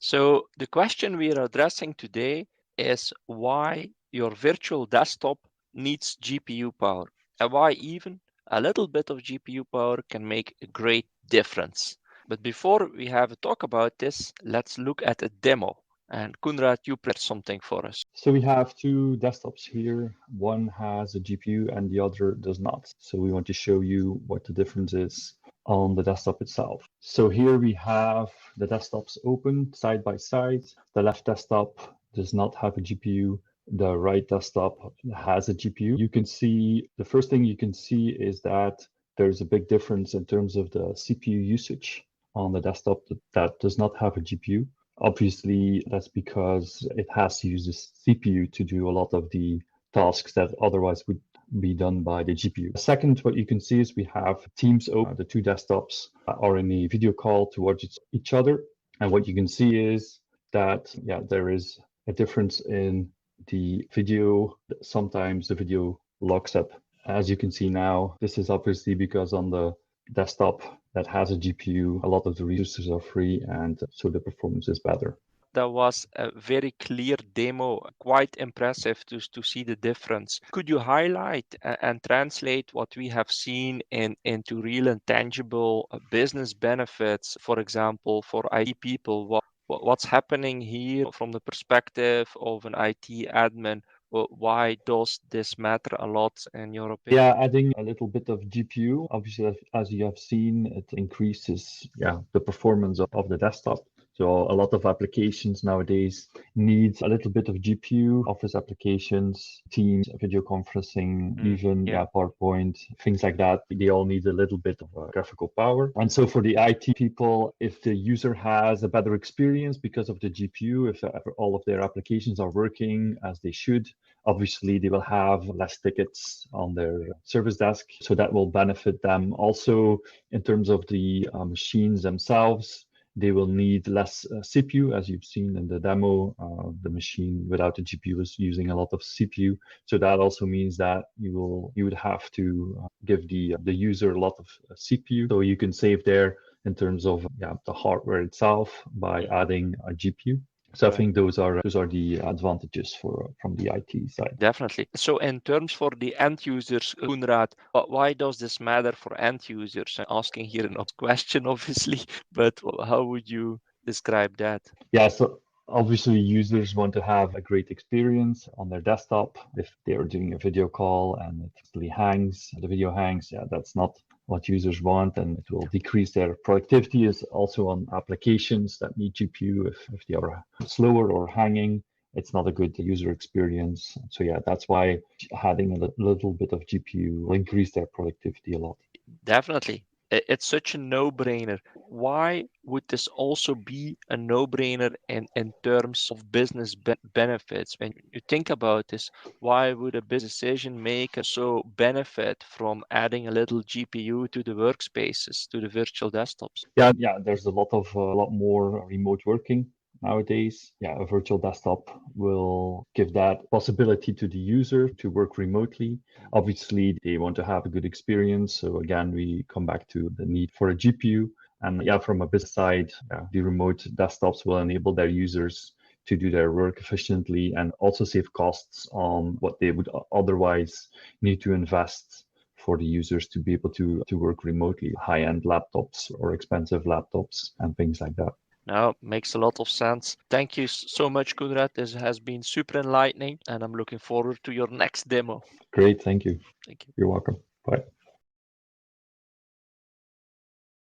So the question we are addressing today is why your virtual desktop needs GPU power, and why even a little bit of GPU power can make a great difference. But before we have a talk about this, let's look at a demo. And Kunrad, you prepared something for us. So we have two desktops here. One has a GPU and the other does not. So we want to show you what the difference is on the desktop itself. So here we have the desktops open side by side. The left desktop does not have a GPU. The right desktop has a GPU. You can see, the first thing you can see is that there's a big difference in terms of the CPU usage on the desktop that does not have a GPU. Obviously, that's because it has to use the CPU to do a lot of the tasks that otherwise would be done by the GPU. Second, what you can see is we have Teams open. The two desktops are in a video call towards each other. And what you can see is that, there is a difference in the video. Sometimes the video locks up. As you can see now, this is obviously because on the desktop that has a GPU, a lot of the resources are free, and so the performance is better. That was a very clear demo, quite impressive to see the difference. Could you highlight and translate what we have seen into real and tangible business benefits, for example, for IT people? What's happening here from the perspective of an IT admin? Why does this matter a lot in your opinion? Yeah, adding a little bit of GPU, obviously, as you have seen, it increases the performance of the desktop. So a lot of applications nowadays need a little bit of GPU, Office applications, Teams, video conferencing, even PowerPoint, things like that. They all need a little bit of graphical power. And so for the IT people, if the user has a better experience because of the GPU, if all of their applications are working as they should, obviously they will have less tickets on their service desk. So that will benefit them. Also, in terms of the machines themselves, they will need less CPU, as you've seen in the demo. The machine without the GPU is using a lot of CPU. So that also means that you would have to give the user a lot of CPU. So you can save there in terms of the hardware itself by adding a GPU. So I think those are the advantages from the IT side. Definitely. So in terms for the end users, Koenraad, why does this matter for end users? I'm asking here an odd question, obviously, but how would you describe that? Yeah, so obviously users want to have a great experience on their desktop. If they are doing a video call and it actually hangs, the video hangs, that's not what users want, and it will decrease their productivity. Is also on applications that need GPU. If they are slower or hanging, it's not a good user experience. So that's why adding a little bit of GPU will increase their productivity a lot. Definitely. It's such a no-brainer. Why would this also be a no-brainer in terms of business benefits? When you think about this, why would a business decision maker so benefit from adding a little GPU to the workspaces, to the virtual desktops? Yeah, there's a lot more remote working nowadays. A virtual desktop will give that possibility to the user to work remotely. Obviously, they want to have a good experience. So again, we come back to the need for a GPU. And from a business side, the remote desktops will enable their users to do their work efficiently and also save costs on what they would otherwise need to invest for the users to be able to work remotely, high-end laptops or expensive laptops and things like that. Now, makes a lot of sense. Thank you so much, Kunrad. This has been super enlightening, and I'm looking forward to your next demo. Great, thank you. Thank you. You're welcome. Bye.